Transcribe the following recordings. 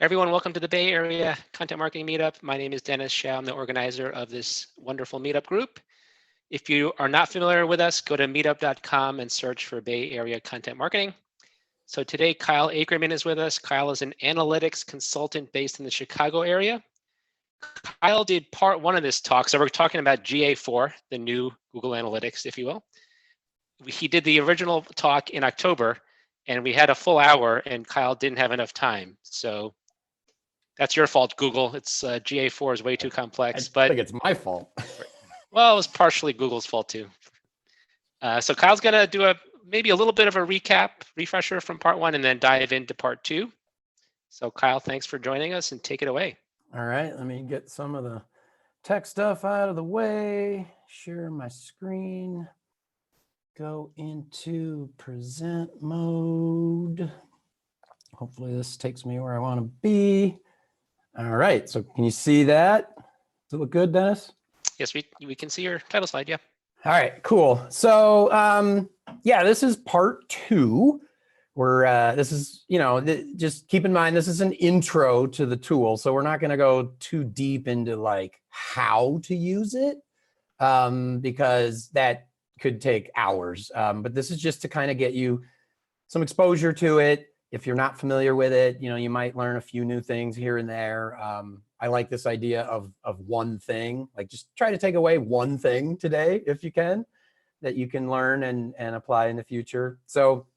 Everyone, welcome to the Bay Area Content Marketing Meetup. My name is Dennis Shao. I'm the organizer of this wonderful meetup group. If you are not familiar with us, go to meetup.com and search for Bay Area Content Marketing. So today, Kyle Akerman is with us. Kyle is an analytics consultant based in the Chicago area. Kyle did part one of this talk. So we're talking about GA4, the new Google Analytics, if you will. He did the original talk in October, and we had a full hour, and Kyle didn't have enough time. So that's your fault, Google. It's GA4 is way too complex. I think it's my fault. Well, it was partially Google's fault too. So Kyle's gonna do maybe a little bit of a refresher from part one, and then dive into part two. So Kyle, thanks for joining us, and take it away. All right, let me get some of the tech stuff out of the way. Share my screen. Go into present mode. Hopefully this takes me where I want to be. All right, so can you see that? Does it look good, Dennis? Yes, we can see your title slide, yeah. All right, cool. So yeah, this is part two. This is, just keep in mind, this is an intro to the tool. So we're not gonna go too deep into like how to use it because that could take hours. But this is just to kind of get you some exposure to it. If you're not familiar with it, you might learn a few new things here and there. I like this idea of one thing, like just try to take away one thing today, if you can, that you can learn and apply in the future. So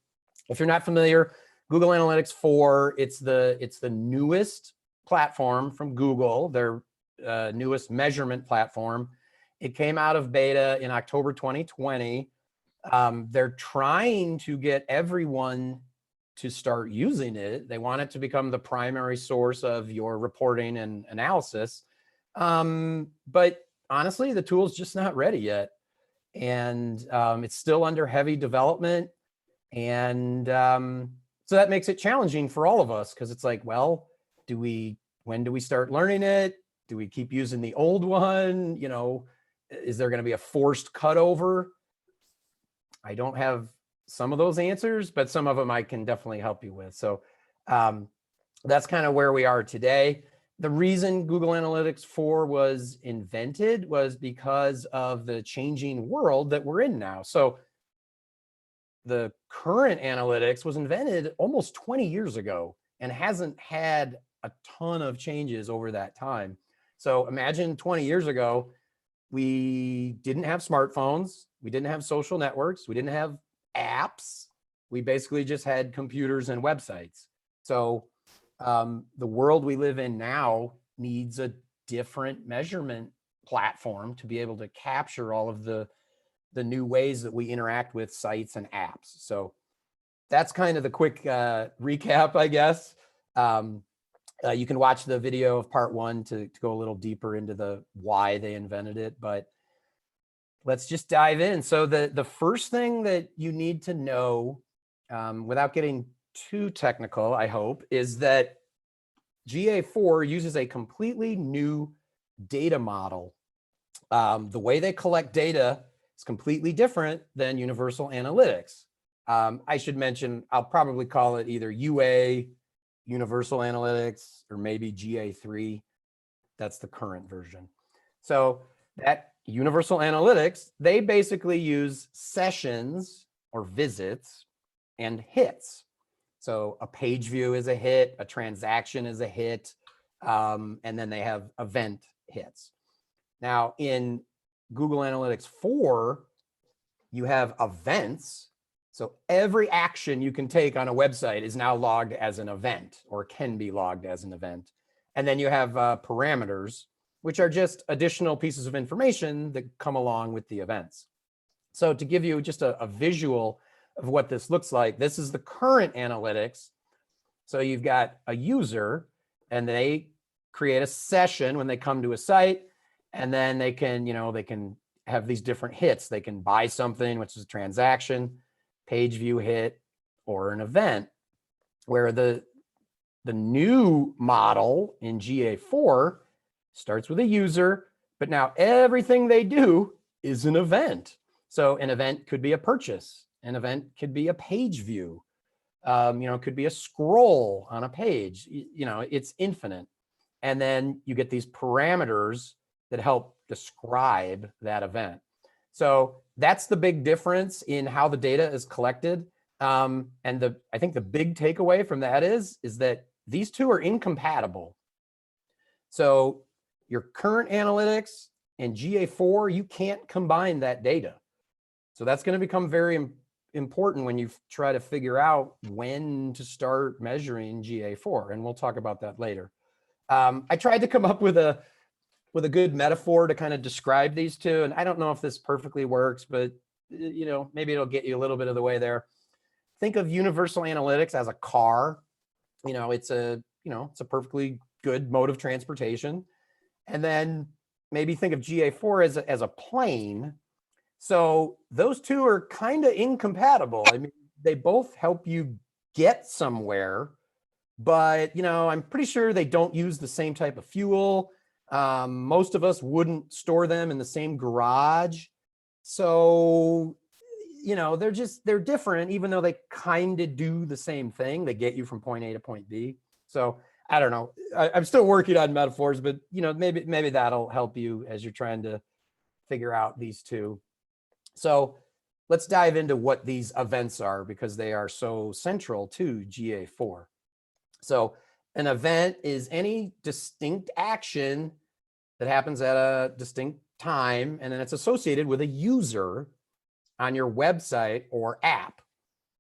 if you're not familiar, Google Analytics 4, it's the newest platform from Google, their newest measurement platform. It came out of beta in October 2020. They're trying to get everyone to start using it. They want it to become the primary source of your reporting and analysis. But honestly, the tool's just not ready yet. And it's still under heavy development. And so that makes it challenging for all of us because it's like, well, when do we start learning it? Do we keep using the old one? Is there going to be a forced cutover? I don't have some of those answers, but some of them I can definitely help you with. So that's kind of where we are today. The reason Google Analytics 4 was invented was because of the changing world that we're in now. So the current analytics was invented almost 20 years ago and hasn't had a ton of changes over that time. So imagine 20 years ago, we didn't have smartphones, we didn't have social networks, we didn't have apps. We basically just had computers and websites. So the world we live in now needs a different measurement platform to be able to capture all of the new ways that we interact with sites and apps. So that's kind of the quick recap, I guess. You can watch the video of part one to go a little deeper into the why they invented it, but let's just dive in. So the first thing that you need to know, without getting too technical, I hope, is that GA4 uses a completely new data model. The way they collect data is completely different than Universal Analytics. I should mention, I'll probably call it either UA, Universal Analytics, or maybe GA3. That's the current version. So that Universal Analytics, they basically use sessions or visits and hits. So a page view is a hit, a transaction is a hit, and then they have event hits. Now in Google Analytics 4, you have events. So every action you can take on a website is now logged as an event or can be logged as an event. And then you have parameters, which are just additional pieces of information that come along with the events. So to give you just a visual of what this looks like, this is the current analytics. So you've got a user and they create a session when they come to a site, and then they can, they can have these different hits. They can buy something, which is a transaction, page view hit, or an event, where the new model in GA4 starts with a user, but now everything they do is an event. So an event could be a purchase. An event could be a page view. It could be a scroll on a page. It's infinite. And then you get these parameters that help describe that event. So that's the big difference in how the data is collected. And I think the big takeaway from that is that these two are incompatible. So your current analytics and GA4, you can't combine that data. So that's going to become very important when you try to figure out when to start measuring GA4, and we'll talk about that later. I tried to come up with a good metaphor to kind of describe these two, and I don't know if this perfectly works, but maybe it'll get you a little bit of the way there. Think of universal analytics as a car. It's a perfectly good mode of transportation, and then maybe think of GA4 as a plane. So those two are kind of incompatible. I mean, they both help you get somewhere, but I'm pretty sure they don't use the same type of fuel. Most of us wouldn't store them in the same garage. So, they're different, even though they kind of do the same thing. They get you from point A to point B. So I don't know. I'm still working on metaphors, but maybe that'll help you as you're trying to figure out these two. So let's dive into what these events are, because they are so central to GA4. So an event is any distinct action that happens at a distinct time, and then it's associated with a user on your website or app.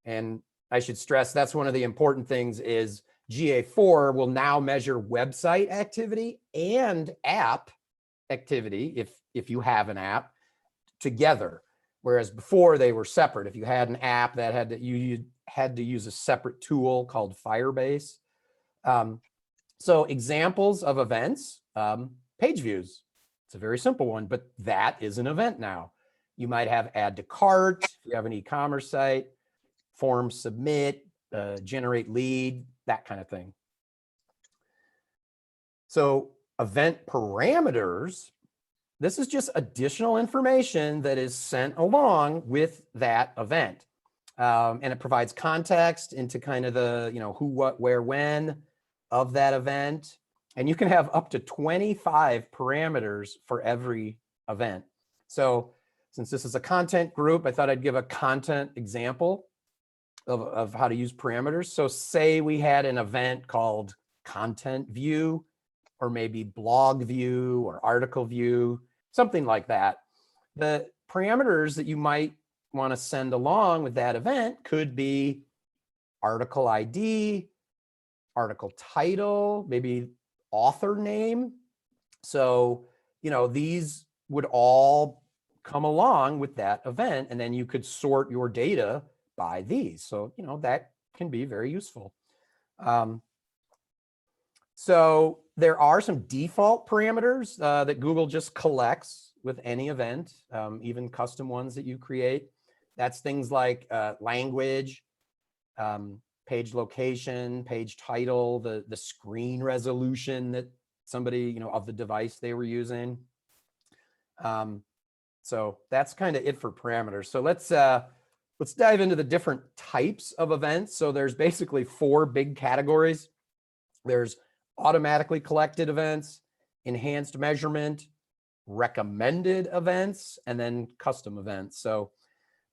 And I should stress, that's one of the important things is GA4 will now measure website activity and app activity, if you have an app, together. Whereas before they were separate. If you had an app that you had to use a separate tool called Firebase. So examples of events, page views. It's a very simple one, but that is an event now. You might have add to cart if you have an e-commerce site, form submit, generate lead, that kind of thing. So event parameters, this is just additional information that is sent along with that event. And it provides context into kind of the, who, what, where, when of that event. And you can have up to 25 parameters for every event. So since this is a content group, I thought I'd give a content example of how to use parameters. So say we had an event called content view, or maybe blog view or article view, something like that. The parameters that you might want to send along with that event could be article ID, article title, maybe author name. So, these would all come along with that event, and then you could sort your data by these. So, that can be very useful. So there are some default parameters that Google just collects with any event, even custom ones that you create. That's things like language, page location, page title, the screen resolution that somebody, of the device they were using. So that's kind of it for parameters. So let's dive into the different types of events. So there's basically 4 big categories. There's automatically collected events, enhanced measurement, recommended events, and then custom events. So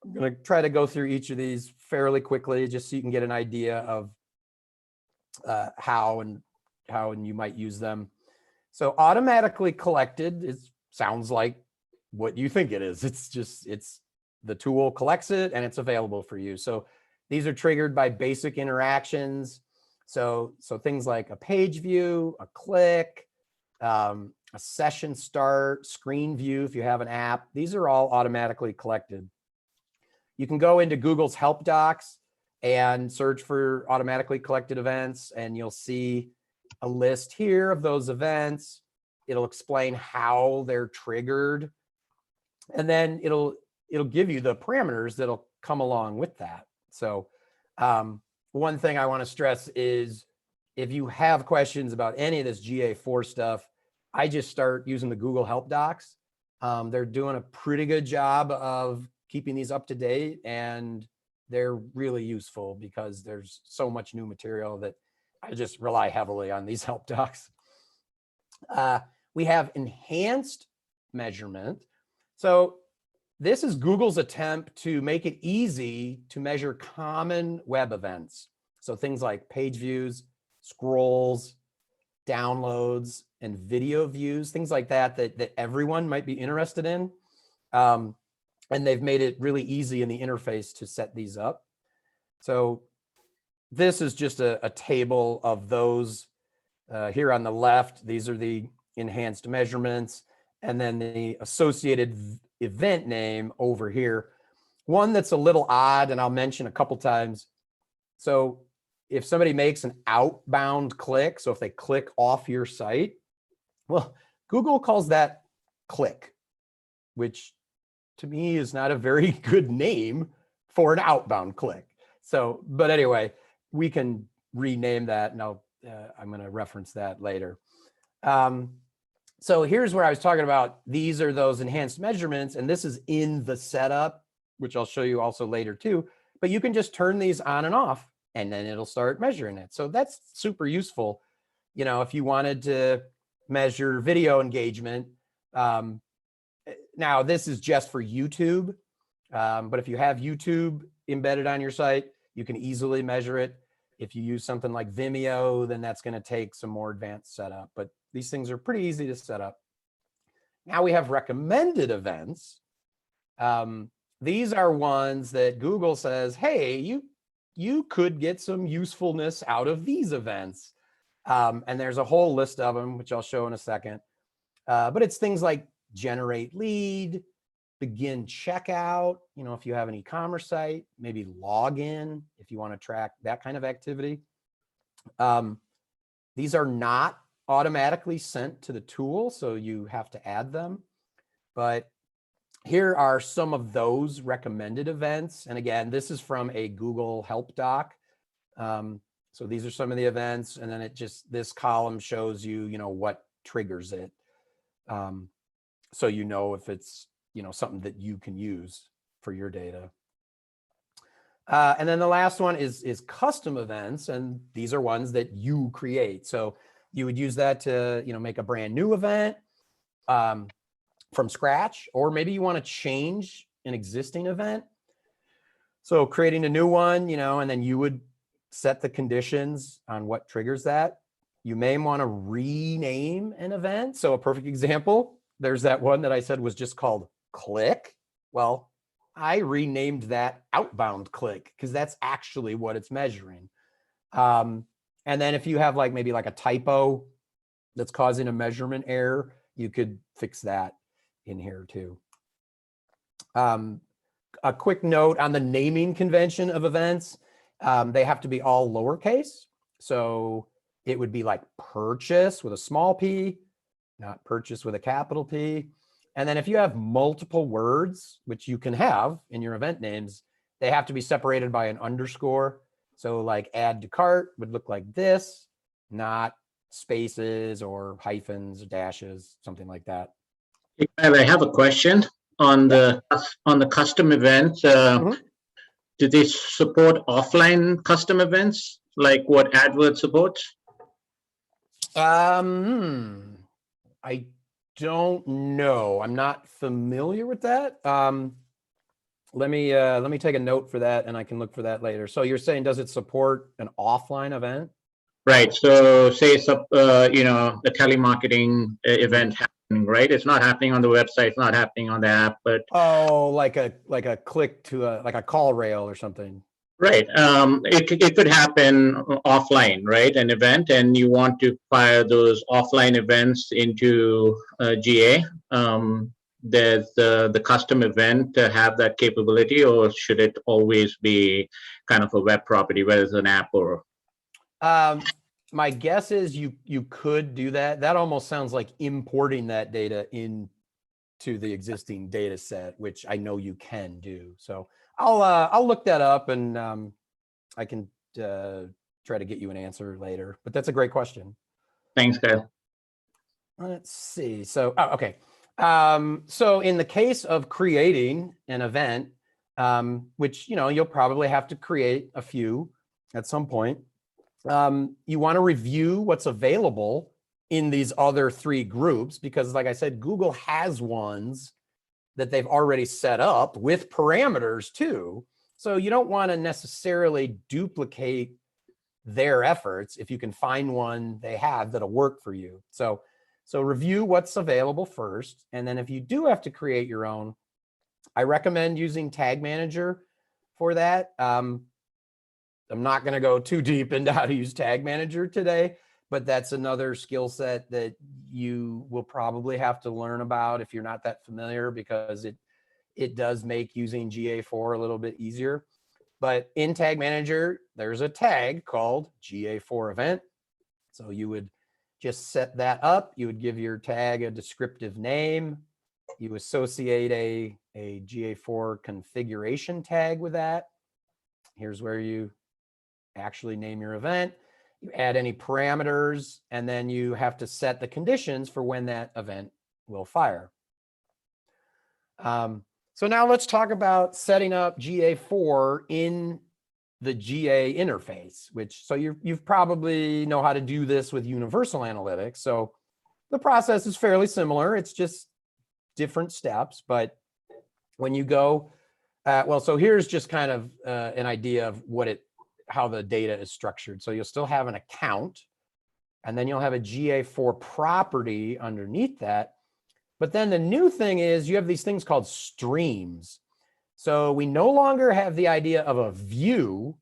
I'm going to try to go through each of these fairly quickly, just so you can get an idea of how you might use them. So automatically collected sounds like what you think it is. It's the tool collects it and it's available for you. So these are triggered by basic interactions. So things like a page view, a click, a session start, screen view if you have an app. These are all automatically collected. You can go into Google's help docs and search for automatically collected events, and you'll see a list here of those events. It'll explain how they're triggered, and then it'll give you the parameters that'll come along with that. So one thing I want to stress is if you have questions about any of this GA4 stuff, I just start using the Google help docs. They're doing a pretty good job of keeping these up to date, and they're really useful because there's so much new material that I just rely heavily on these help docs. We have enhanced measurement. So this is Google's attempt to make it easy to measure common web events. So things like page views, scrolls, downloads, and video views, things like that, that everyone might be interested in. And they've made it really easy in the interface to set these up. So this is just a table of those here on the left. These are the enhanced measurements, and then the associated event name over here. One that's a little odd, and I'll mention a couple times. So if somebody makes an outbound click, so if they click off your site, well, Google calls that click, which to me is not a very good name for an outbound click. So, but anyway, we can rename that, and I'm going to reference that later. So here's where I was talking about. These are those enhanced measurements, and this is in the setup, which I'll show you also later too. But you can just turn these on and off, and then it'll start measuring it. So that's super useful. You know, if you wanted to measure video engagement, now this is just for YouTube, but if you have YouTube embedded on your site, you can easily measure it. If you use something like Vimeo, then that's going to take some more advanced setup, but these things are pretty easy to set up. Now we have recommended events. These are ones that Google says, hey, you could get some usefulness out of these events. And there's a whole list of them, which I'll show in a second. But it's things like generate lead, begin checkout, you know, if you have an e-commerce site, maybe log in if you want to track that kind of activity. These are not automatically sent to the tool, so you have to add them. But here are some of those recommended events. And again, this is from a Google help doc. So these are some of the events, and then it just, this column shows you, you know, what triggers it. So you know if it's, you know, something that you can use for your data. And then the last one is custom events, and these are ones that you create. So you would use that to, you know, make a brand new event from scratch, or maybe you want to change an existing event. So creating a new one, you know, and then you would set the conditions on what triggers that. You may want to rename an event. So a perfect example, there's that one that I said was just called click. Well, I renamed that outbound click because that's actually what it's measuring. And then if you have like maybe like a typo that's causing a measurement error, you could fix that in here too. A quick note on the naming convention of events. They have to be all lowercase. So it would be like purchase with a small p, not purchase with a capital P. And then if you have multiple words, which you can have in your event names, they have to be separated by an underscore. So like add to cart would look like this, not spaces or hyphens, dashes, something like that. I have a question on the custom events. Do they support offline custom events like what AdWords supports? I don't know. I'm not familiar with that. Let me take a note for that, and I can look for that later. So you're saying, does it support an offline event? Right. So say, you know, the telemarketing event happening, right? It's not happening on the website. It's not happening on the app, but oh, like a click to like a call rail or something. Right. It could happen offline, right? An event, and you want to fire those offline events into GA. Does the custom event have that capability, or should it always be kind of a web property, whether it's an app or? My guess is you could do that. That almost sounds like importing that data into the existing data set, which I know you can do. So I'll look that up, and I can try to get you an answer later. But that's a great question. Thanks, Kyle. Let's see. So okay. So in the case of creating an event, which, you'll probably have to create a few at some point. You want to review what's available in these other 3 groups, because like I said, Google has ones that they've already set up with parameters too. So you don't want to necessarily duplicate their efforts if you can find one they have that'll work for you. So review what's available first. And then if you do have to create your own, I recommend using Tag Manager for that. I'm not going to go too deep into how to use Tag Manager today, but that's another skill set that you will probably have to learn about if you're not that familiar, because it does make using GA4 a little bit easier. But in Tag Manager, there's a tag called GA4 event. So you would just set that up. You would give your tag a descriptive name. You associate a GA4 configuration tag with that. Here's where you actually name your event. You add any parameters, and then you have to set the conditions for when that event will fire. So now let's talk about setting up GA4 in the GA interface, so you've probably know how to do this with Universal Analytics. So the process is fairly similar. It's just different steps. But when you go, so here's just kind of an idea of how the data is structured. So you'll still have an account, and then you'll have a GA4 property underneath that. But then the new thing is you have these things called streams. So we no longer have the idea of a view,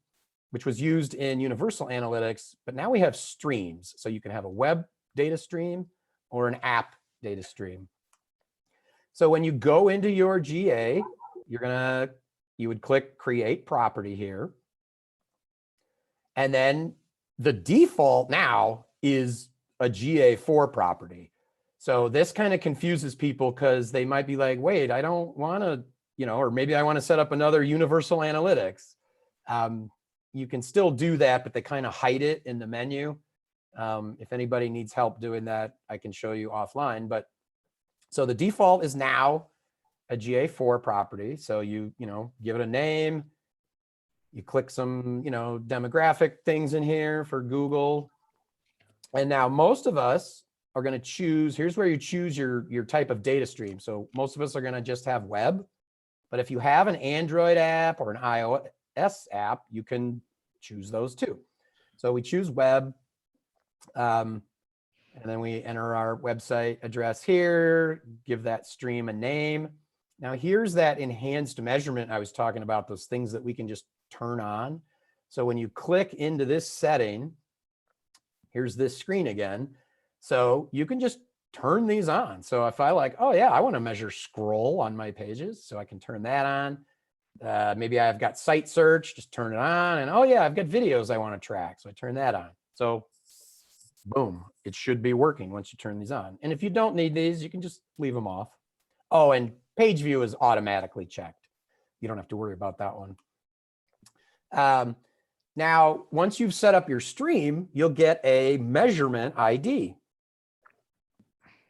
which was used in Universal Analytics, but now we have streams. So you can have a web data stream or an app data stream. So when you go into your GA, you would click Create Property here. And then the default now is a GA4 property. So this kind of confuses people, because they might be like, wait, I don't want to, or maybe I want to set up another Universal Analytics. You can still do that, but they kind of hide it in the menu. If anybody needs help doing that, I can show you offline. But so the default is now a GA4 property. So you give it a name, you click some, demographic things in here for Google. And now most of us are going to choose, here's where you choose your type of data stream. So most of us are going to just have web, but if you have an Android app or an iOS app, you can choose those too. So we choose web, and then we enter our website address here, give that stream a name. Now here's that enhanced measurement I was talking about, those things that we can just turn on. So when you click into this setting, here's this screen again. So you can just turn these on. So if I I want to measure scroll on my pages, so I can turn that on. Maybe I've got site search, just turn it on. And I've got videos I want to track, so I turn that on. So boom, it should be working once you turn these on. And if you don't need these, you can just leave them off. Oh, and page view is automatically checked. You don't have to worry about that one. Now, once you've set up your stream, you'll get a measurement ID.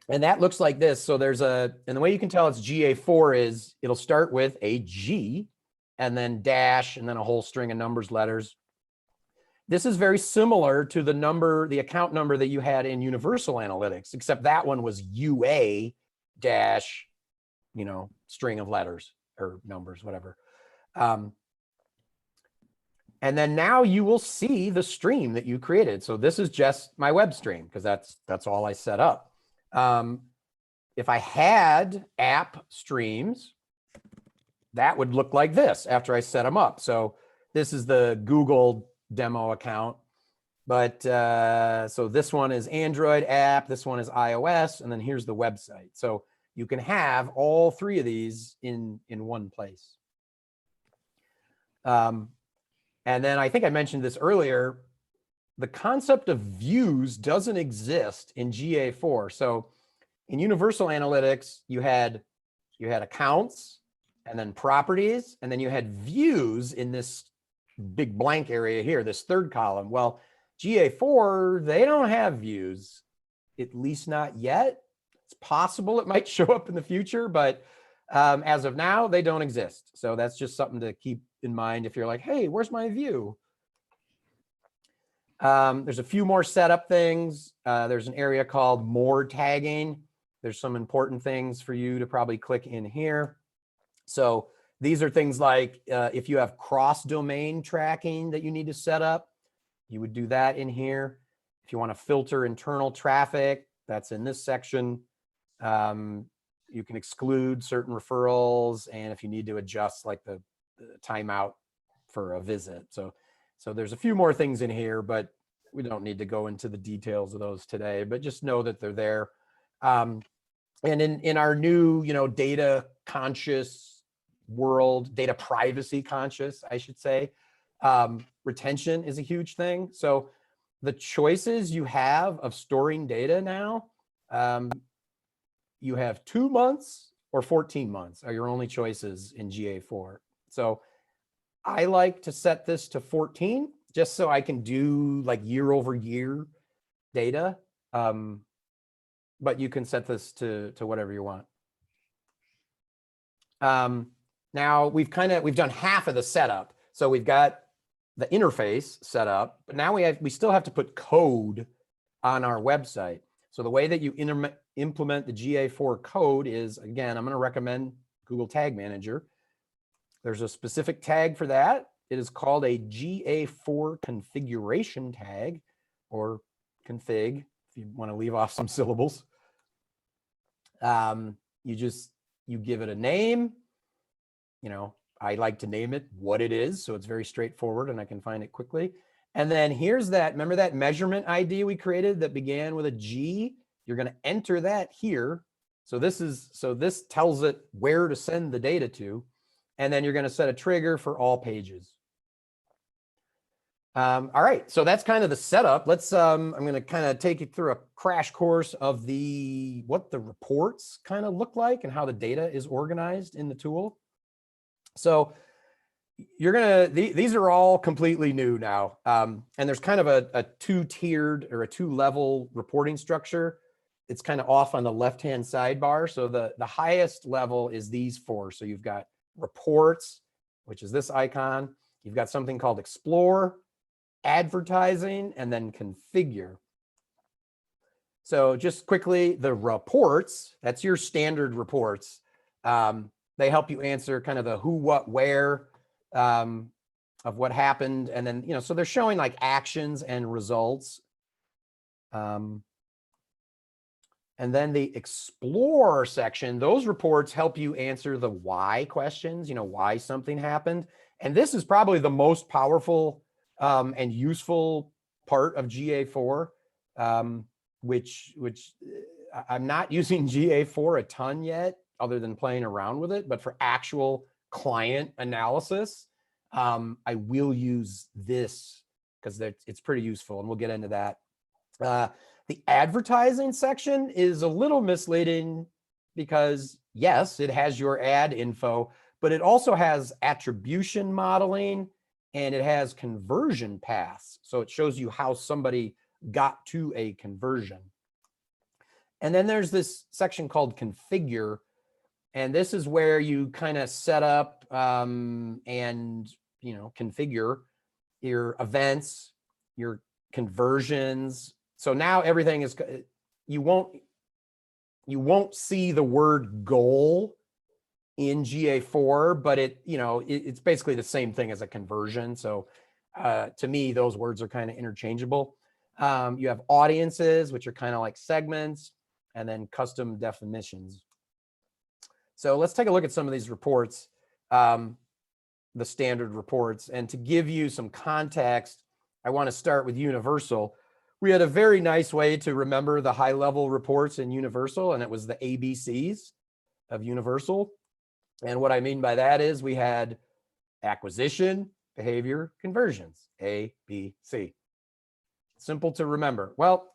And that looks like this. So and the way you can tell it's GA4 is it'll start with a G and then dash and then a whole string of numbers, letters. This is very similar to the account number that you had in Universal Analytics, except that one was UA dash, string of letters or numbers, whatever. And then now you will see the stream that you created. So this is just my web stream, because that's all I set up. If I had app streams, that would look like this after I set them up. So this is the Google demo account, but so this one is Android app, this one is iOS, and then here's the website. So you can have all 3 of these in one place. And then I think I mentioned this earlier, the concept of views doesn't exist in GA4. So in Universal Analytics, you had accounts and then properties, and then you had views in this big blank area here, this third column. Well, GA4, they don't have views, at least not yet. It's possible it might show up in the future, but As of now, they don't exist. So that's just something to keep in mind if you're like, hey, where's my view? There's a few more setup things. There's an area called more tagging. There's some important things for you to probably click in here. So these are things like if you have cross-domain tracking that you need to set up, you would do that in here. If you want to filter internal traffic, that's in this section. You can exclude certain referrals, and if you need to adjust like the timeout for a visit. So there's a few more things in here, but we don't need to go into the details of those today, but just know that they're there. And in our new, data conscious world, data privacy conscious, I should say, retention is a huge thing. So the choices you have of storing data now, you have 2 months or 14 months are your only choices in GA4. So I like to set this to 14 just so I can do like year over year data. But you can set this to whatever you want. Now we've done half of the setup. So we've got the interface set up, but now we still have to put code on our website. So the way that you implement the GA4 code is, again, I'm going to recommend Google Tag Manager. There's a specific tag for that. It is called a GA4 configuration tag, or config, if you want to leave off some syllables. You give it a name. I like to name it what it is, so it's very straightforward and I can find it quickly. And then here's remember that measurement ID we created that began with a G? You're going to enter that here. So this tells it where to send the data to. And then you're going to set a trigger for all pages. All right, so that's kind of the setup. I'm going to kind of take you through a crash course of what the reports kind of look like and how the data is organized in the tool. So these are all completely new now. And there's kind of a two-tiered or a two-level reporting structure. It's kind of off on the left-hand sidebar. So the highest level is these four. So you've got reports, which is this icon. You've got something called explore, advertising, and then configure. So just quickly, the reports, that's your standard reports. They help you answer kind of the who, what, where of what happened. And then, so they're showing like actions and results. And then the explore section, those reports help you answer the why questions, why something happened. And this is probably the most powerful and useful part of GA4, which I'm not using GA4 a ton yet, other than playing around with it, but for actual client analysis, I will use this because it's pretty useful, and we'll get into that. The advertising section is a little misleading because yes, it has your ad info, but it also has attribution modeling and it has conversion paths. So it shows you how somebody got to a conversion. And then there's this section called configure. And this is where you kind of set up and, configure your events, your conversions. So now everything is, you won't see the word goal in GA4, but it's basically the same thing as a conversion. So to me, those words are kind of interchangeable. You have audiences, which are kind of like segments, and then custom definitions. So let's take a look at some of these reports, the standard reports. And to give you some context, I want to start with Universal. We had a very nice way to remember the high-level reports in Universal, and it was the ABCs of Universal. And what I mean by that is we had acquisition, behavior, conversions, A, B, C. Simple to remember. Well,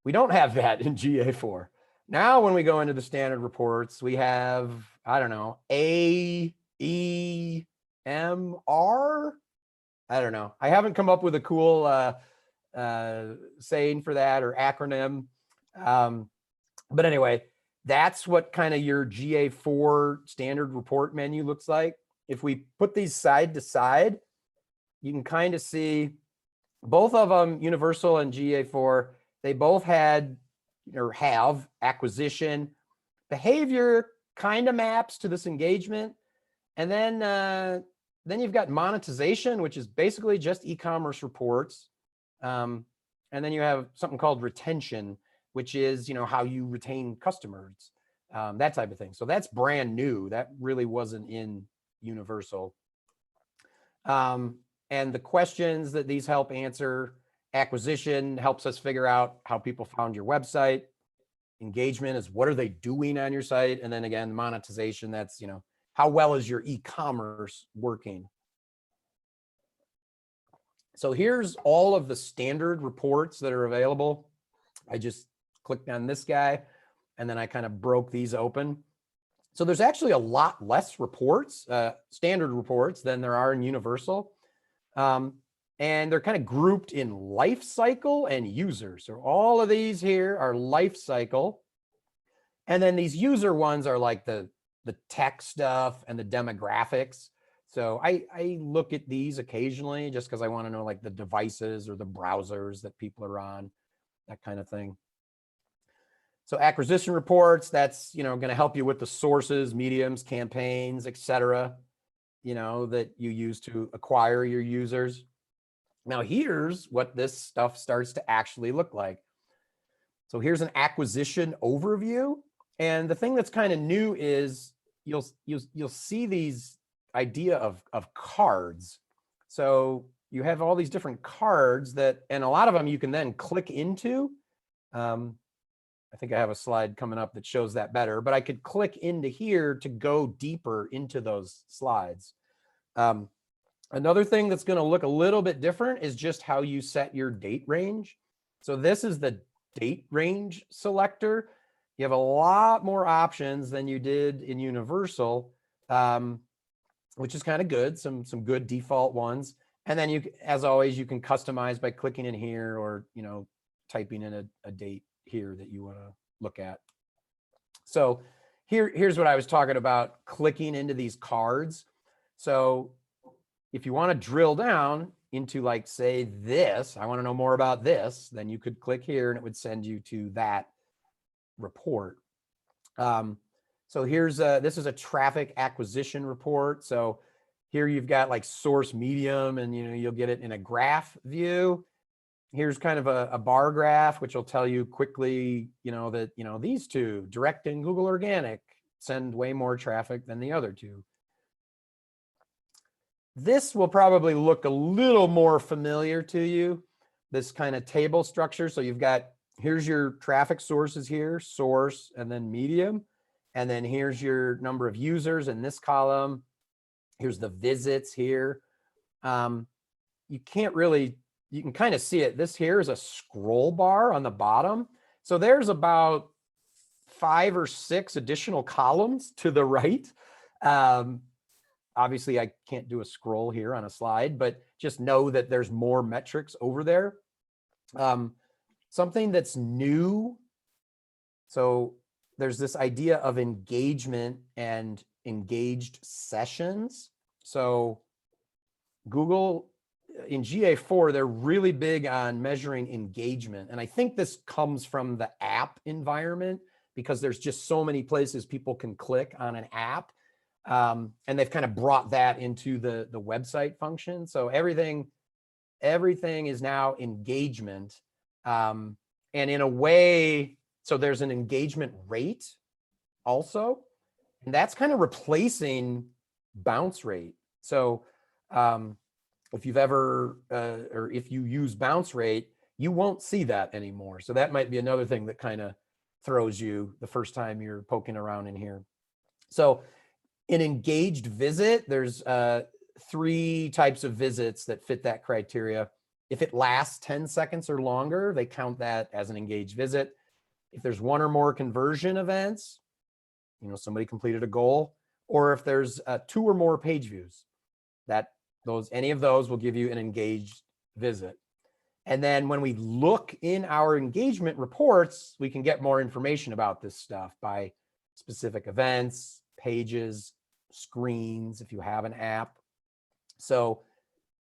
we don't have that in GA4. Now, when we go into the standard reports, we have, I don't know, A, E, M, R. I don't know. I haven't come up with a cool saying for that or acronym. But anyway, that's what kind of your GA4 standard report menu looks like. If we put these side to side, you can kind of see both of them, Universal and GA4, they both had or have acquisition. Behavior kind of maps to this engagement. And then you've got monetization, which is basically just e-commerce reports. And then you have something called retention, which is, how you retain customers, that type of thing. So that's brand new. That really wasn't in Universal. And the questions that these help answer: acquisition helps us figure out how people found your website. Engagement is what are they doing on your site? And then again, monetization, that's, how well is your e-commerce working? So here's all of the standard reports that are available. I just clicked on this guy and then I kind of broke these open. So there's actually a lot less reports, standard reports, than there are in Universal. And they're kind of grouped in life cycle and user. So all of these here are life cycle. And then these user ones are like the tech stuff and the demographics. So I look at these occasionally just because I want to know like the devices or the browsers that people are on, that kind of thing. So acquisition reports, that's, going to help you with the sources, mediums, campaigns, etc., that you use to acquire your users. Now here's what this stuff starts to actually look like. So here's an acquisition overview. And the thing that's kind of new is you'll see these idea of cards. So you have all these different cards that, and a lot of them you can then click into. I think I have a slide coming up that shows that better, but I could click into here to go deeper into those slides. Another thing that's going to look a little bit different is just how you set your date range. So this is the date range selector. You have a lot more options than you did in Universal, which is kind of good, some good default ones. And then you, as always, you can customize by clicking in here or, typing in a date here that you want to look at. So here's what I was talking about, clicking into these cards. So if you want to drill down into, like, say this, I want to know more about this, then you could click here and it would send you to that report. So here's this is a traffic acquisition report. So here you've got like source, medium, and you'll get it in a graph view. Here's kind of a bar graph, which will tell you quickly, that these two, direct and Google Organic, send way more traffic than the other two. This will probably look a little more familiar to you, this kind of table structure. So you've got, here's your traffic sources here, source, and then medium. And then here's your number of users in this column. Here's the visits here. You can't really, you can kind of see it. This here is a scroll bar on the bottom. So there's about 5 or 6 additional columns to the right. Obviously, I can't do a scroll here on a slide, but just know that there's more metrics over there. Something that's new. So there's this idea of engagement and engaged sessions. So Google in GA4, they're really big on measuring engagement. And I think this comes from the app environment because there's just so many places people can click on an app. And they've kind of brought that into the website function. So everything is now engagement. And in a way, so there's an engagement rate also, and that's kind of replacing bounce rate. So if you've ever, or if you use bounce rate, you won't see that anymore. So that might be another thing that kind of throws you the first time you're poking around in here. So an engaged visit, there's 3 types of visits that fit that criteria. If it lasts 10 seconds or longer, they count that as an engaged visit. If there's 1 or more conversion events, somebody completed a goal, or if there's 2 or more page views, any of those will give you an engaged visit. And then when we look in our engagement reports, we can get more information about this stuff by specific events, pages, screens, if you have an app. So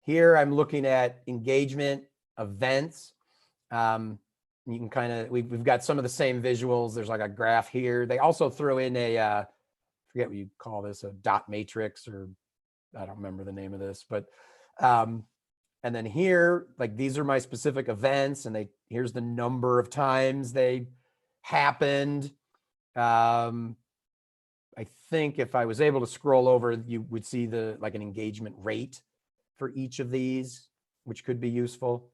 here I'm looking at engagement events. You can kind of, we've got some of the same visuals. There's like a graph here. They also throw in a, forget what you call this, a dot matrix, or I don't remember the name of this, but, and then here, like these are my specific events, and here's the number of times they happened. I think if I was able to scroll over, you would see like an engagement rate for each of these, which could be useful.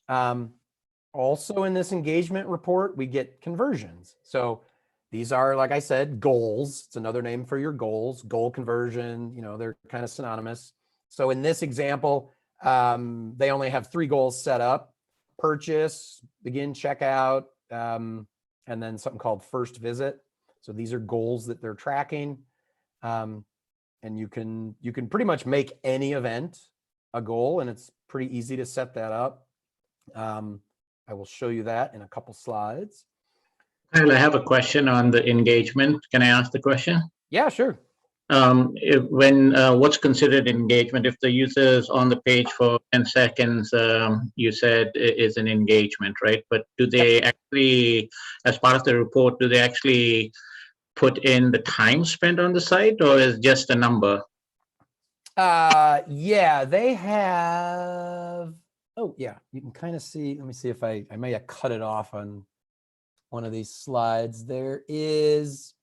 Also in this engagement report, we get conversions. So these are, like I said, goals. It's another name for your goals, goal conversion, they're kind of synonymous. So in this example, they only have 3 goals set up: purchase, begin checkout, and then something called first visit. So these are goals that they're tracking. And you can pretty much make any event a goal, and it's pretty easy to set that up. I will show you that in a couple slides. Kyle, I have a question on the engagement. Can I ask the question? Yeah, sure. What's considered engagement? If the user is on the page for 10 seconds, you said is an engagement, right? But do they actually, as part of the report, do they actually put in the time spent on the site, or is just a number? Yeah, they have, oh yeah, you can kind of see, let me see if I may have cut it off on one of these slides. There is,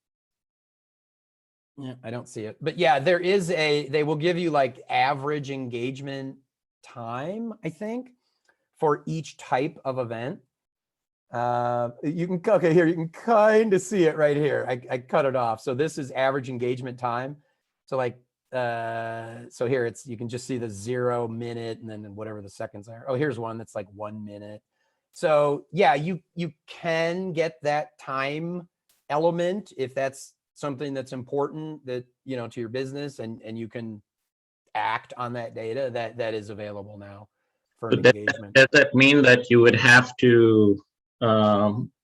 yeah, I don't see it, but yeah, there is they will give you like average engagement time, I think, for each type of event. You can, okay, here, you can kind of see it right here. I cut it off. So this is average engagement time. So like, so here you can just see the 0 minute and then whatever the seconds are. Oh, here's one that's like 1 minute. So yeah, you can get that time element if that's something that's important that, to your business, and you can act on that data that is available now for an engagement. Does that mean that you would have to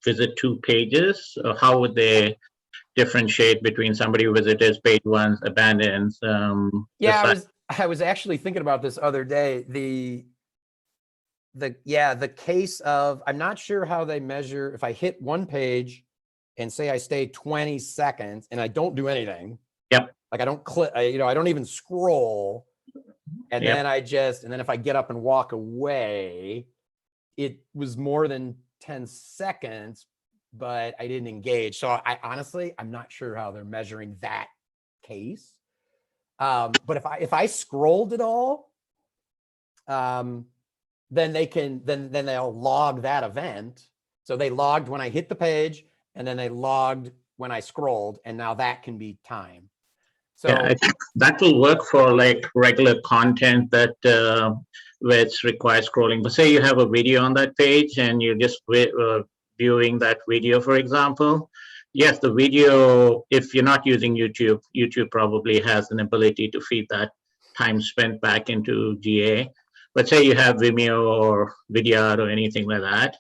visit 2 pages? Or how would they differentiate between somebody who visits page 1, abandons? Yeah, I was actually thinking about this other day. The case of, I'm not sure how they measure if I hit one page and say I stay 20 seconds and I don't do anything. Yep. Like I don't click, I don't even scroll. And Yep. then if I get up and walk away, it was more than 10 seconds, but I didn't engage. So honestly, I'm not sure how they're measuring that case. But if I scrolled at all, then they'll log that event. So they logged when I hit the page, and then they logged when I scrolled, and now that can be time. So yeah, I think that will work for like regular content that where it requires scrolling. But say you have a video on that page and you're just viewing that video, for example. Yes, the video, if you're not using YouTube, YouTube probably has an ability to feed that time spent back into GA. But say you have Vimeo or Vidyard or anything like that.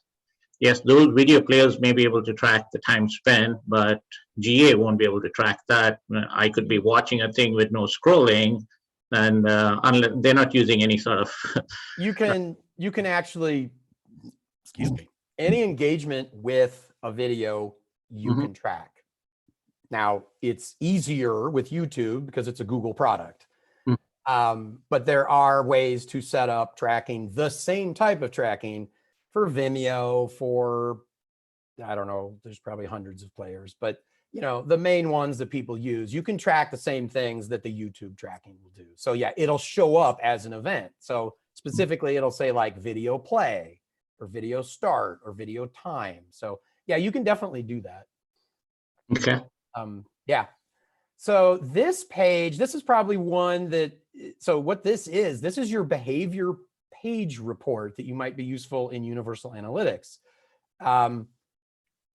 Yes, those video players may be able to track the time spent, but GA won't be able to track that. I could be watching a thing with no scrolling, and unless they're not using any sort of you can actually, excuse me, any engagement with a video you can track. Now it's easier with YouTube because it's a Google product. But there are ways to set up tracking, the same type of tracking, for Vimeo, for, I don't know, there's probably hundreds of players, but the main ones that people use, you can track the same things that the YouTube tracking will do. So yeah, it'll show up as an event. So specifically, it'll say like video play or video start or video time. So yeah, you can definitely do that. Okay. Yeah. So this page, this is probably one that, so what this is your behavior page report that you might be useful in Universal Analytics.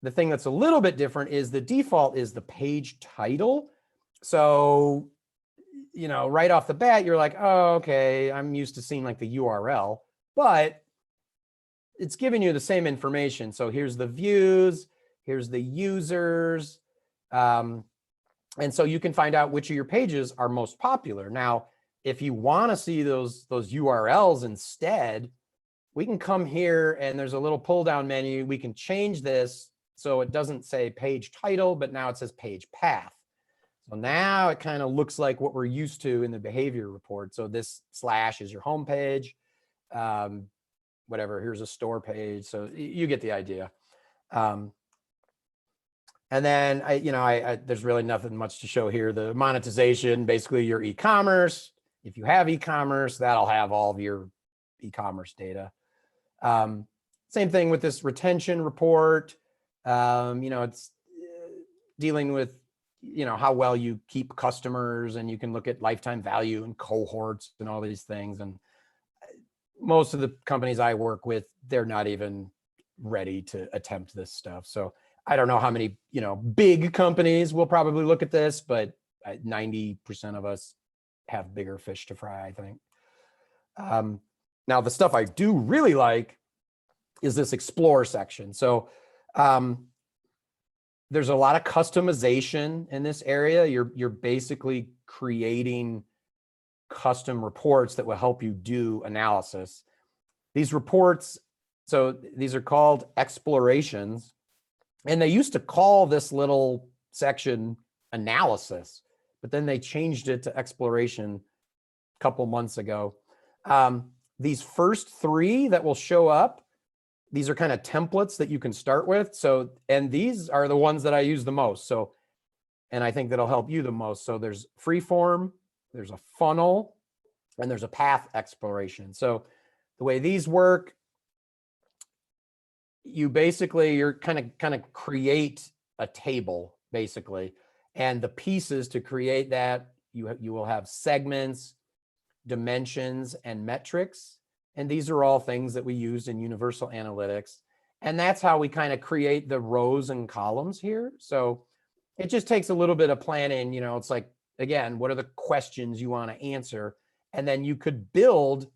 The thing that's a little bit different is the default is the page title. So, right off the bat, you're like, oh, okay, I'm used to seeing like the URL. but it's giving you the same information. So here's the views, here's the users. And so you can find out which of your pages are most popular. Now, if you want to see those URLs instead, we can come here and there's a little pull down menu. We can change this so it doesn't say page title, but now it says page path. So now it kind of looks like what we're used to in the behavior report. So this / is your home page. Whatever, here's a store page. So you get the idea. And then there's really nothing much to show here. The monetization, basically your e-commerce. If you have e-commerce, that'll have all of your e-commerce data. Same thing with this retention report. It's dealing with, how well you keep customers, and you can look at lifetime value and cohorts and all these things. And most of the companies I work with, they're not even ready to attempt this stuff. So I don't know how many, big companies will probably look at this, but 90% of us have bigger fish to fry, I think. Now, the stuff I do really like is this explore section. So there's a lot of customization in this area. You're basically creating custom reports that will help you do analysis. These reports, so these are called explorations, and they used to call this little section analysis, but then they changed it to exploration a couple months ago. These first 3 that will show up, these are kind of templates that you can start with. So, and these are the ones that I use the most. So, and I think that'll help you the most. So there's freeform, there's a funnel, and there's a path exploration. So the way these work, you're kind of create a table basically, and the pieces to create that, you will have segments, dimensions, and metrics. And these are all things that we use in Universal Analytics. And that's how we kind of create the rows and columns here. So it just takes a little bit of planning. It's like, again, what are the questions you want to answer? And then you could build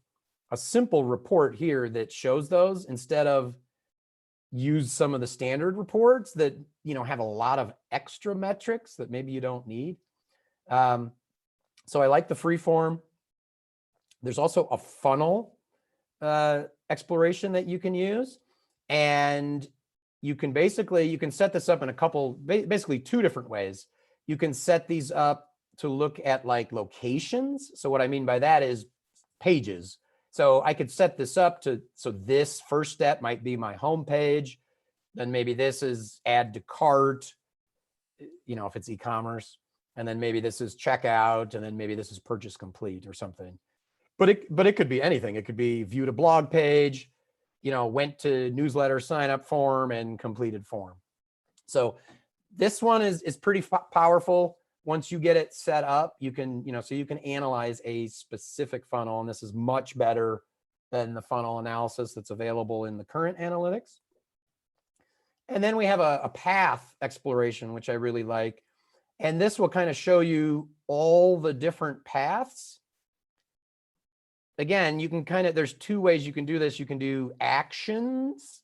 a simple report here that shows those, instead of use some of the standard reports that, have a lot of extra metrics that maybe you don't need. So I like the free form. There's also a funnel exploration that you can use, and you can set this up in basically 2 different ways. You can set these up to look at like locations. So what I mean by that is pages. So I could set this up so this first step might be my home page, then maybe this is add to cart, if it's e-commerce, and then maybe this is checkout, and then maybe this is purchase complete or something. But it could be anything. It could be viewed a blog page, went to newsletter sign up form and completed form. So this one is pretty powerful. Once you get it set up, you can, so you can analyze a specific funnel, and this is much better than the funnel analysis that's available in the current analytics. And then we have a path exploration, which I really like. And this will kind of show you all the different paths. Again, you can there's 2 ways you can do this. You can do actions.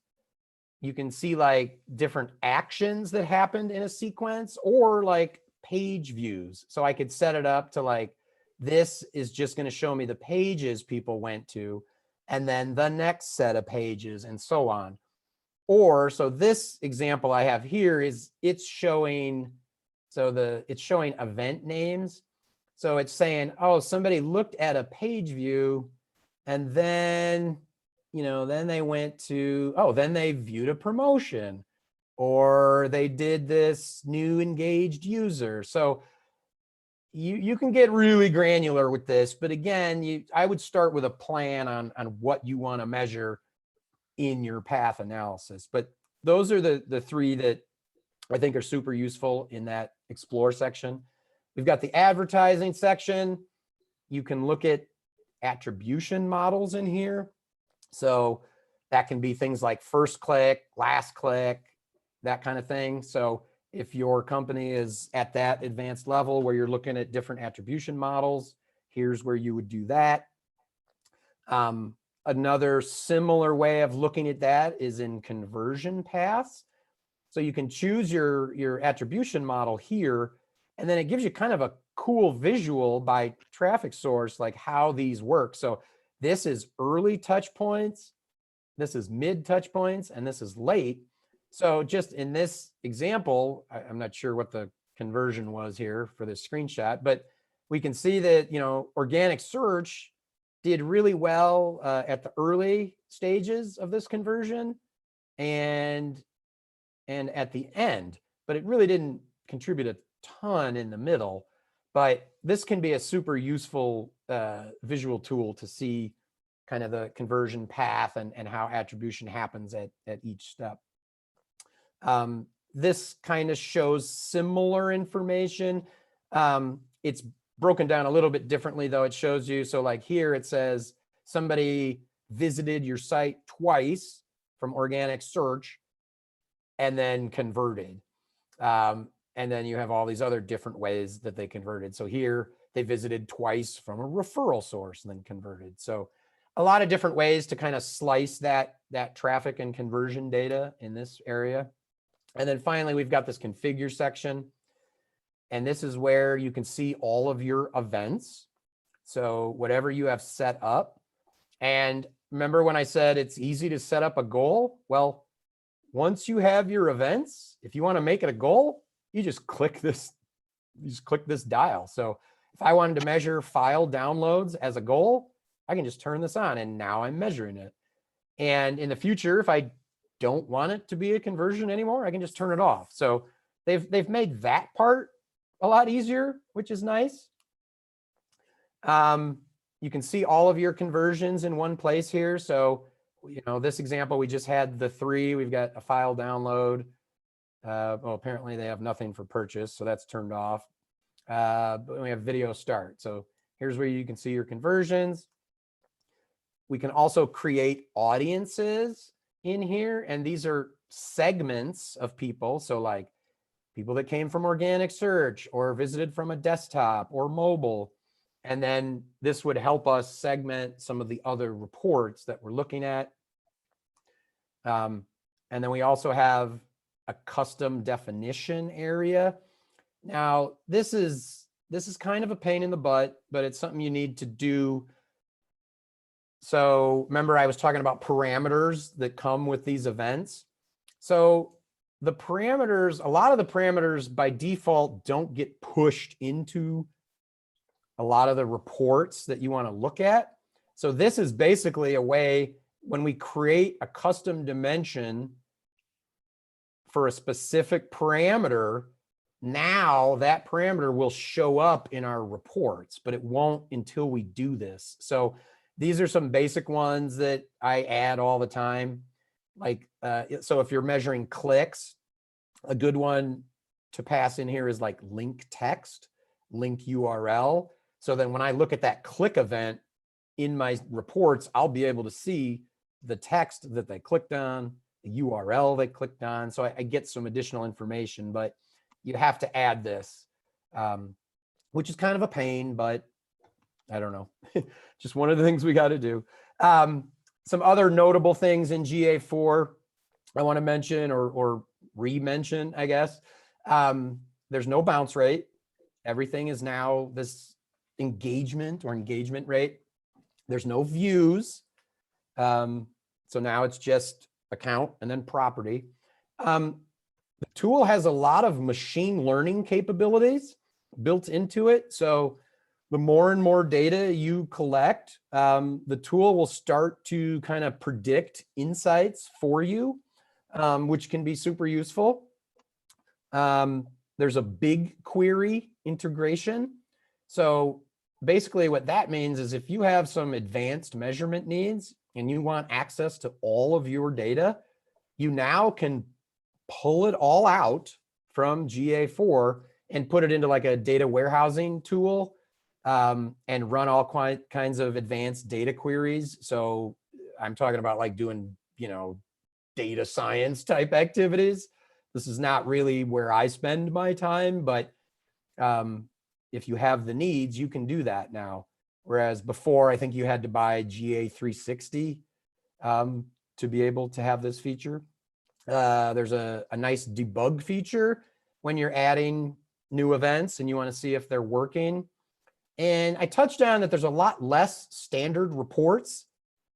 You can see like different actions that happened in a sequence, or like page views. So I could set it up to like, this is just going to show me the pages people went to, and then the next set of pages, and so on. Or, so this example I have here is it's showing event names. So it's saying, oh, somebody looked at a page view, and then, then they went to, then they viewed a promotion, or they did this new engaged user. So you can get really granular with this, but again, I would start with a plan on what you want to measure in your path analysis. But those are the 3 that I think are super useful in that explore section. We've got the advertising section. You can look at attribution models in here. So that can be things like first click, last click, that kind of thing. So if your company is at that advanced level where you're looking at different attribution models, here's where you would do that. another similar way of looking at that is in conversion paths. So you can choose your attribution model here, and then it gives you kind of a cool visual by traffic source, like how these work. So this is early touch points, this is mid touch points, and this is late. So just in this example, I'm not sure what the conversion was here for this screenshot, but we can see that, you know, organic search did really well at the early stages of this conversion and at the end, but it really didn't contribute a ton in the middle. But this can be a super useful visual tool to see kind of the conversion path and how attribution happens at each step. This kind of shows similar information. It's broken down a little bit differently though. It shows you, so like here it says somebody visited your site twice from organic search and then converted. And then you have all these other different ways that they converted. So here they visited twice from a referral source and then converted. So a lot of different ways to kind of slice that traffic and conversion data in this area. And then finally, we've got this configure section. And this is where you can see all of your events. So whatever you have set up. And remember when I said it's easy to set up a goal? Well, once you have your events, if you want to make it a goal, you just click this, dial. So if I wanted to measure file downloads as a goal, I can just turn this on and now I'm measuring it. And in the future, if I don't want it to be a conversion anymore, I can just turn it off. So they've made that part a lot easier, which is nice. You can see all of your conversions in one place here. So, you know, this example, we just had the 3. We've got a file download. Well, apparently they have nothing for purchase, so that's turned off. But we have video start. So here's where you can see your conversions. We can also create audiences in here, and these are segments of people. So like people that came from organic search or visited from a desktop or mobile. And then this would help us segment some of the other reports that we're looking at. And then we also have a custom definition area. Now, this is kind of a pain in the butt, but it's something you need to do. So remember, I was talking about parameters that come with these events. So the parameters, a lot of the parameters by default don't get pushed into a lot of the reports that you want to look at. So this is basically a way when we create a custom dimension for a specific parameter, now that parameter will show up in our reports, but it won't until we do this. So these are some basic ones that I add all the time. Like, so if you're measuring clicks, a good one to pass in here is like link text, link URL. So then when I look at that click event in my reports, I'll be able to see the text that they clicked on, the URL they clicked on. So I get some additional information, but you have to add this, which is kind of a pain, but I don't know, just one of the things we got to do. Some other notable things in GA4 I want to mention or re-mention, I guess. There's no bounce rate. Everything is now this engagement or engagement rate. There's no views. So now it's just account and then property. The tool has a lot of machine learning capabilities built into it. So the more and more data you collect, the tool will start to kind of predict insights for you, which can be super useful. There's a BigQuery integration. So basically what that means is if you have some advanced measurement needs and you want access to all of your data, you now can pull it all out from GA4 and put it into like a data warehousing tool and run all kinds of advanced data queries. So I'm talking about like doing, you know, data science type activities. This is not really where I spend my time, but if you have the needs, you can do that now. Whereas before, I think you had to buy GA360 to be able to have this feature. There's a nice debug feature when you're adding new events and you want to see if they're working. And I touched on that there's a lot less standard reports.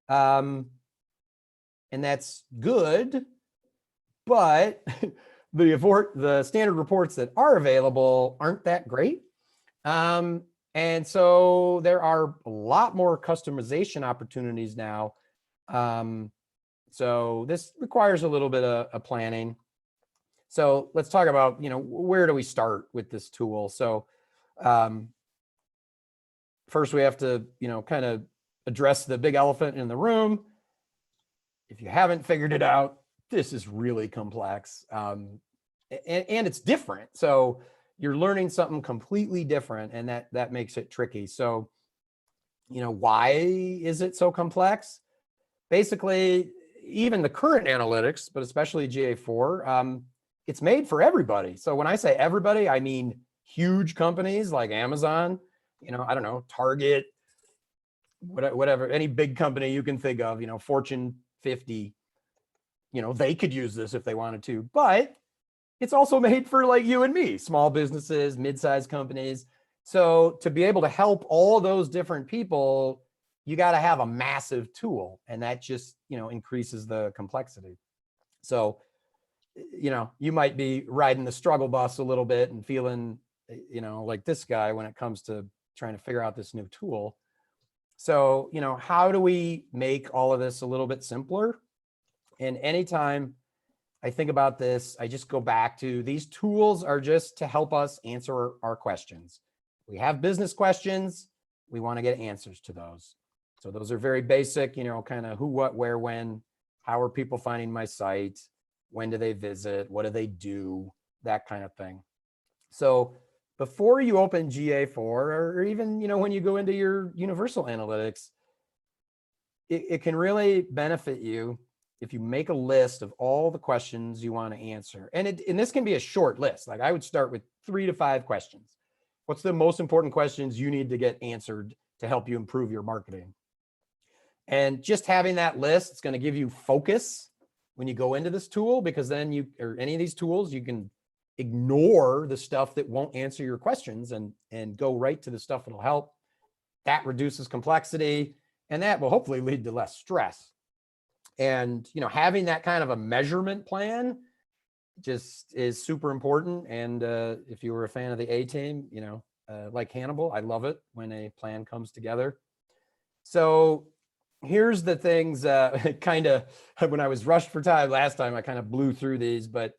And that's good, but the standard reports that are available aren't that great. And so there are a lot more customization opportunities now. So this requires a little bit of planning. So let's talk about, where do we start with this tool? So first we have to, kind of address the big elephant in the room. If you haven't figured it out, this is really complex. And it's different. So you're learning something completely different, and that makes it tricky. So, why is it so complex? Basically, even the current analytics, but especially GA4, it's made for everybody. So when I say everybody, I mean huge companies like Amazon, I don't know, Target, whatever, any big company you can think of, Fortune 50, they could use this if they wanted to, but it's also made for like you and me, small businesses, mid-sized companies. So to be able to help all those different people, you got to have a massive tool, and that just, increases the complexity. So, you might be riding the struggle bus a little bit and feeling, like this guy when it comes to trying to figure out this new tool. So, how do we make all of this a little bit simpler? And anytime I think about this, I just go back to these tools are just to help us answer our questions. We have business questions. We want to get answers to those. So those are very basic, kind of who, what, where, when, how are people finding my site? When do they visit? What do they do? That kind of thing. So before you open GA4, or even, when you go into your universal analytics, it can really benefit you if you make a list of all the questions you want to answer. And this can be a short list. Like I would start with 3 to 5 questions. What's the most important questions you need to get answered to help you improve your marketing? And just having that list, it's going to give you focus when you go into this tool, because then or any of these tools, you can ignore the stuff that won't answer your questions and go right to the stuff that'll help. That reduces complexity, and that will hopefully lead to less stress. And, having that kind of a measurement plan just is super important. And if you were a fan of the A-Team, like Hannibal, I love it when a plan comes together. So here's the things, kind of, when I was rushed for time last time, I kind of blew through these, but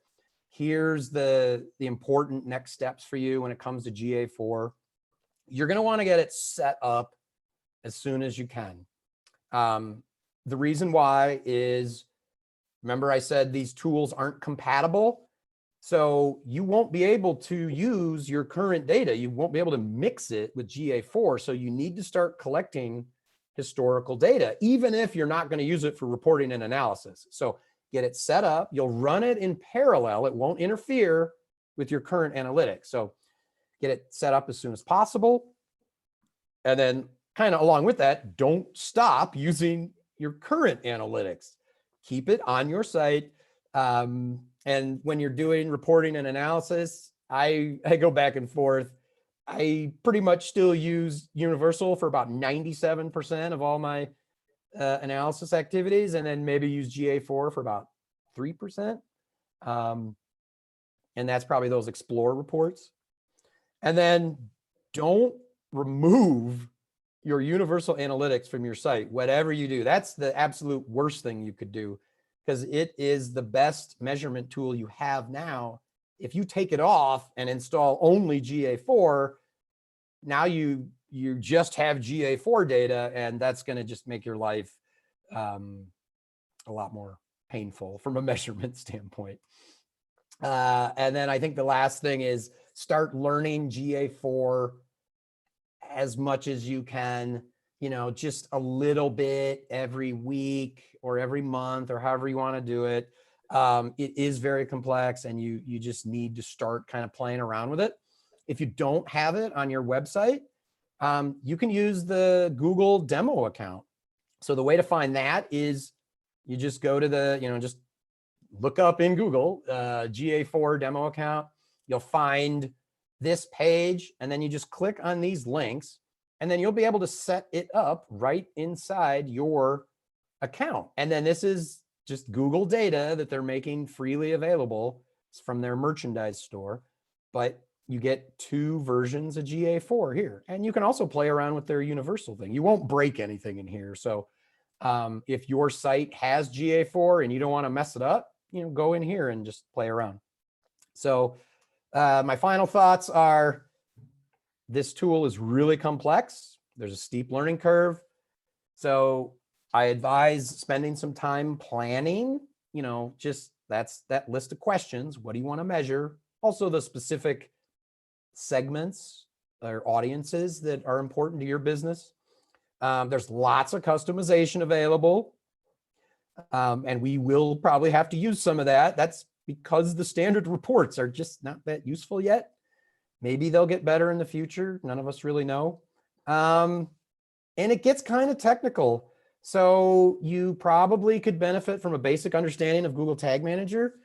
here's the important next steps for you when it comes to GA4. You're going to want to get it set up as soon as you can. The reason why is, remember I said these tools aren't compatible. So you won't be able to use your current data. You won't be able to mix it with GA4. So you need to start collecting historical data, even if you're not going to use it for reporting and analysis. So get it set up. You'll run it in parallel. It won't interfere with your current analytics. So get it set up as soon as possible. And then kind of along with that, don't stop using your current analytics. Keep it on your site. And when you're doing reporting and analysis, I go back and forth. I pretty much still use Universal for about 97% of all my analysis activities, and then maybe use GA4 for about 3%. And that's probably those Explore reports. And then don't remove your universal analytics from your site, whatever you do. That's the absolute worst thing you could do, because it is the best measurement tool you have now. If you take it off and install only GA4, now you just have GA4 data, and that's going to just make your life a lot more painful from a measurement standpoint. And then I think the last thing is start learning GA4 as much as you can, just a little bit every week or every month or however you want to do it. It is very complex, and you just need to start kind of playing around with it. If you don't have it on your website, you can use the Google demo account. So the way to find that is you just go to the, just look up in Google, GA4 demo account. You'll find this page, and then you just click on these links, and then you'll be able to set it up right inside your account. And then this is just Google data that they're making freely available from their merchandise store. But you get 2 versions of GA4 here. And you can also play around with their universal thing. You won't break anything in here. So if your site has GA4 and you don't want to mess it up, go in here and just play around. So my final thoughts are, this tool is really complex. There's a steep learning curve. So I advise spending some time planning, just that's that list of questions. What do you want to measure? Also the specific segments or audiences that are important to your business. There's lots of customization available. And we will probably have to use some of that. That's because the standard reports are just not that useful yet. Maybe they'll get better in the future. None of us really know. And it gets kind of technical. So you probably could benefit from a basic understanding of Google Tag Manager.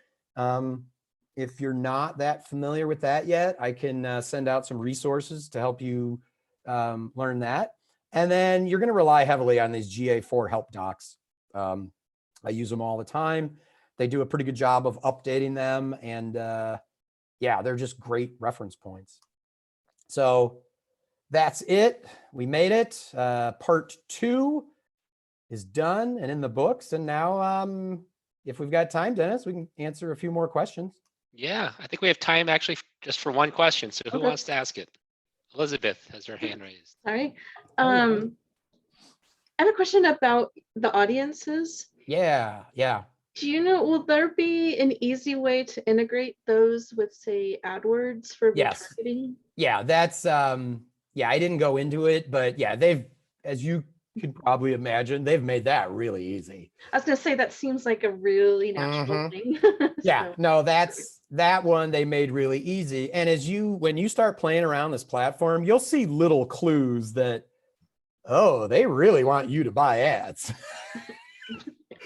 If you're not that familiar with that yet, I can send out some resources to help you learn that. And then you're going to rely heavily on these GA4 help docs. I use them all the time. They do a pretty good job of updating them. And yeah, they're just great reference points. So that's it. We made it. Part 2 is done and in the books. And now, if we've got time, Dennis, we can answer a few more questions. Yeah, I think we have time actually just for one question. So who wants to ask it? Elizabeth has her hand raised. All right. I have a question about the audiences. Yeah. Do you know, will there be an easy way to integrate those with, say, AdWords for retargeting? Yeah, that's, yeah, I didn't go into it, but yeah, they've, as you could probably imagine, they've made that really easy. I was going to say, that seems like a really natural thing. Yeah, no, that one they made really easy. And when you start playing around this platform, you'll see little clues that, oh, they really want you to buy ads.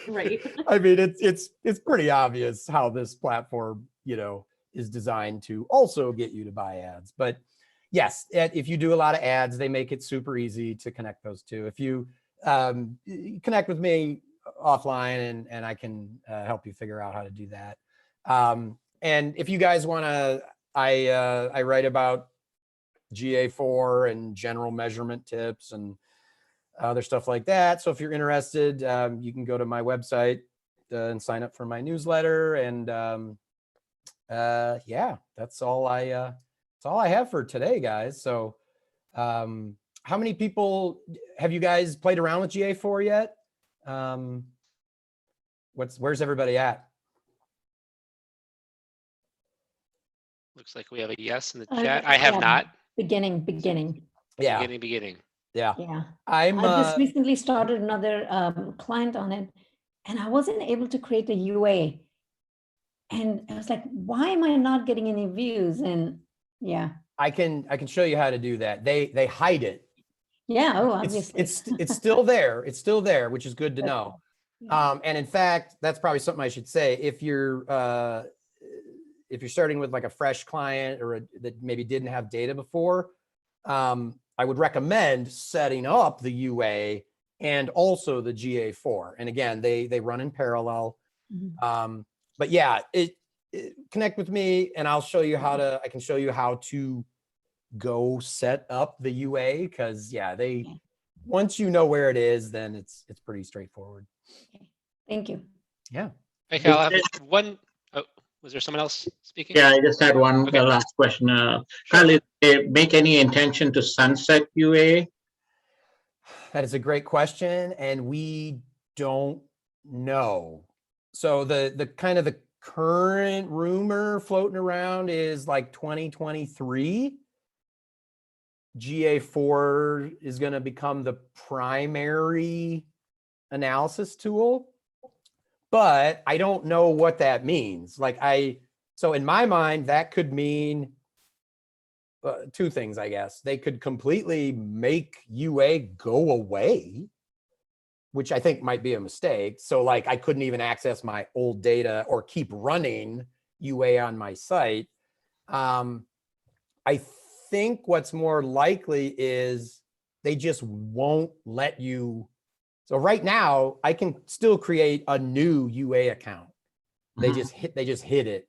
Right. I mean, it's pretty obvious how this platform, is designed to also get you to buy ads. But yes, if you do a lot of ads, they make it super easy to connect those two. If you connect with me offline and I can help you figure out how to do that. And if you guys want to, I write about GA4 and general measurement tips and other stuff like that. So if you're interested, you can go to my website and sign up for my newsletter. And yeah, that's all I have for today, guys. So how many people have you guys played around with GA4 yet? Where's everybody at? Looks like we have a yes in the chat. I have not. Beginning. Yeah. Beginning. Yeah. I just recently started another client on it, and I wasn't able to create a UA. And I was like, why am I not getting any views? And yeah. I can show you how to do that. They hide it. Yeah, obviously. It's still there. It's still there, which is good to know. And in fact, that's probably something I should say. If you're starting with like a fresh client or that maybe didn't have data before, I would recommend setting up the UA and also the GA4. And again, they run in parallel. Mm-hmm. But yeah, connect with me and I'll show you I can show you how to go set up the UA, because yeah, once you know where it is, then it's pretty straightforward. Okay. Thank you. Yeah. Okay, I'll have one. Oh, was there someone else speaking? Yeah, I just had one last question. Carl, did they make any intention to sunset UA? That is a great question, and we don't know. So the kind of the current rumor floating around is like 2023. GA4 is going to become the primary analysis tool, but I don't know what that means. So in my mind, that could mean two things, I guess. They could completely make UA go away, which I think might be a mistake. So like I couldn't even access my old data or keep running UA on my site. I think what's more likely is they just won't let you. So right now I can still create a new UA account. They just hit it.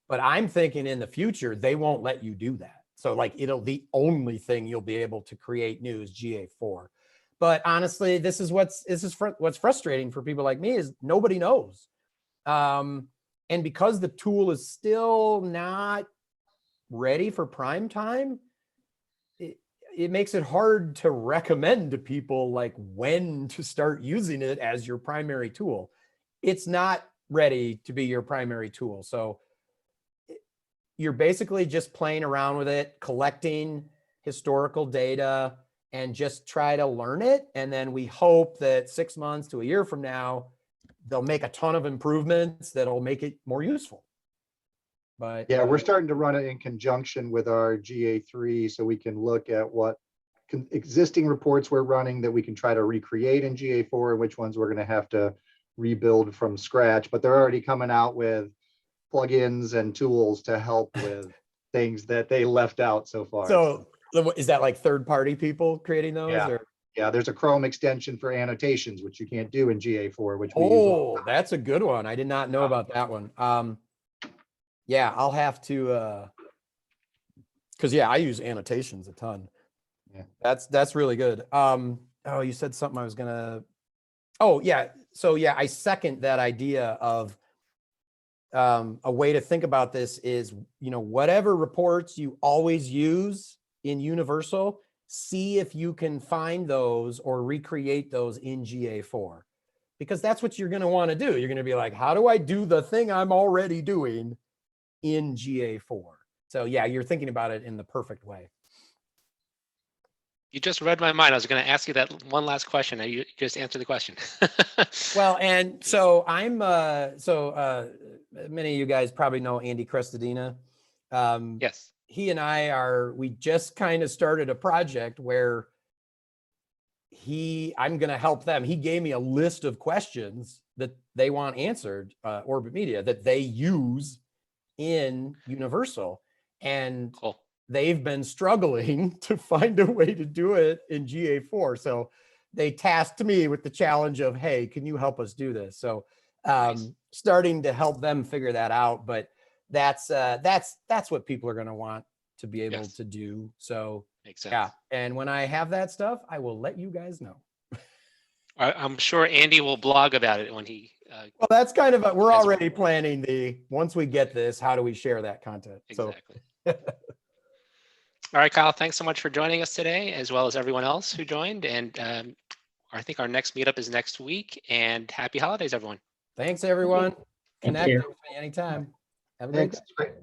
But I'm thinking in the future, they won't let you do that. So like the only thing you'll be able to create new is GA4. But honestly, this is what's frustrating for people like me is nobody knows. And because the tool is still not ready for prime time, it makes it hard to recommend to people like when to start using it as your primary tool. It's not ready to be your primary tool. So you're basically just playing around with it, collecting historical data, and just try to learn it. And then we hope that 6 months to a year from now, they'll make a ton of improvements that'll make it more useful. But yeah, we're starting to run it in conjunction with our GA3 so we can look at what existing reports we're running that we can try to recreate in GA4 and which ones we're going to have to rebuild from scratch. But they're already coming out with plugins and tools to help with things that they left out so far. So is that like third-party people creating those? Yeah. Or? Yeah, there's a Chrome extension for annotations, which you can't do in GA4, which we use. Oh, that's a good one. I did not know about that one. Yeah, I'll have to, because yeah, I use annotations a ton. Yeah. That's really good. Oh, you said something I was gonna, oh yeah. So yeah, I second that idea of a way to think about this is, whatever reports you always use in Universal, see if you can find those or recreate those in GA4, because that's what you're going to want to do. You're going to be like, how do I do the thing I'm already doing in GA4? So yeah, you're thinking about it in the perfect way. You just read my mind. I was going to ask you that one last question. You just answered the question. Well, and so I'm, many of you guys probably know Andy Crestadina. Yes. He and we just kind of started a project where I'm going to help them. He gave me a list of questions that they want answered, Orbit Media, that they use in Universal. And Cool. They've been struggling to find a way to do it in GA4. So they tasked me with the challenge of, hey, can you help us do this? So Nice. starting to help them figure that out. But that's what people are going to want to be able to do. So Makes sense. yeah. And when I have that stuff, I will let you guys know. I'm sure Andy will blog about it when he. Well, that's kind of, we're already planning once we get this, how do we share that content? Exactly. All right, Kyle, thanks so much for joining us today, as well as everyone else who joined. And I think our next meetup is next week. And happy holidays, everyone. Thanks, everyone. Thank Connect you. with me anytime. Have a great day. Thanks.